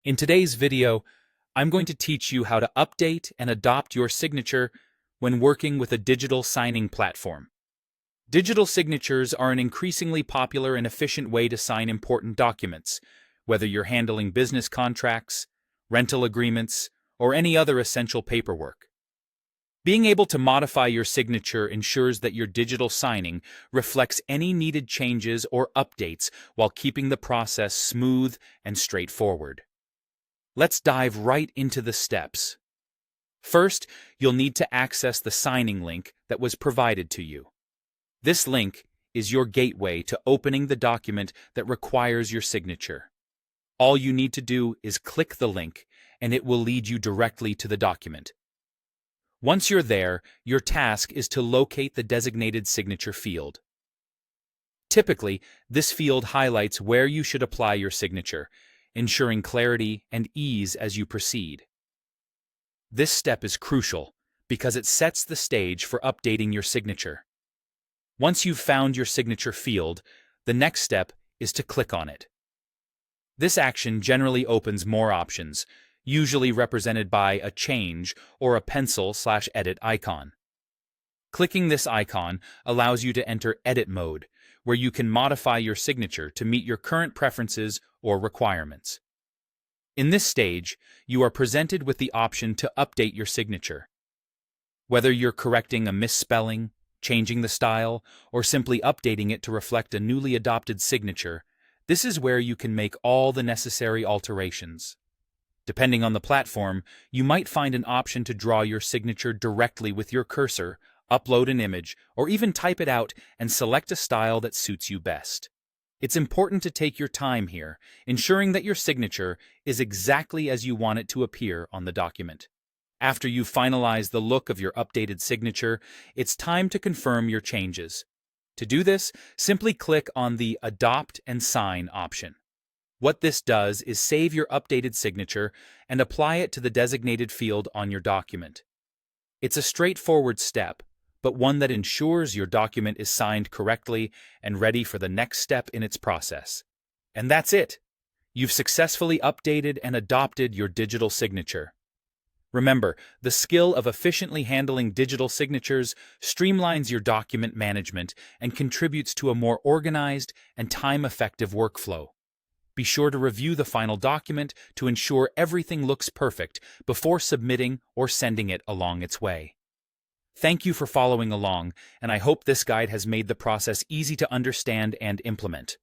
In today's video, I'm going to teach you how to update and adopt your signature when working with a digital signing platform. Digital signatures are an increasingly popular and efficient way to sign important documents, whether you're handling business contracts, rental agreements, or any other essential paperwork. Being able to modify your signature ensures that your digital signing reflects any needed changes or updates while keeping the process smooth and straightforward. Let's dive right into the steps. First, you'll need to access the signing link that was provided to you. This link is your gateway to opening the document that requires your signature. All you need to do is click the link, and it will lead you directly to the document. Once you're there, your task is to locate the designated signature field. Typically, this field highlights where you should apply your signature, ensuring clarity and ease as you proceed. This step is crucial because it sets the stage for updating your signature. Once you've found your signature field, the next step is to click on it. This action generally opens more options, usually represented by a change or a pencil/edit icon. Clicking this icon allows you to enter edit mode, where you can modify your signature to meet your current preferences or requirements. In this stage, you are presented with the option to update your signature. Whether you're correcting a misspelling, changing the style, or simply updating it to reflect a newly adopted signature, this is where you can make all the necessary alterations. Depending on the platform, you might find an option to draw your signature directly with your cursor, upload an image, or even type it out and select a style that suits you best. It's important to take your time here, ensuring that your signature is exactly as you want it to appear on the document. After you've finalized the look of your updated signature, it's time to confirm your changes. To do this, simply click on the Adopt and Sign option. What this does is save your updated signature and apply it to the designated field on your document. It's a straightforward step, but one that ensures your document is signed correctly and ready for the next step in its process. And that's it! You've successfully updated and adopted your digital signature. Remember, the skill of efficiently handling digital signatures streamlines your document management and contributes to a more organized and time-effective workflow. Be sure to review the final document to ensure everything looks perfect before submitting or sending it along its way. Thank you for following along, and I hope this guide has made the process easy to understand and implement.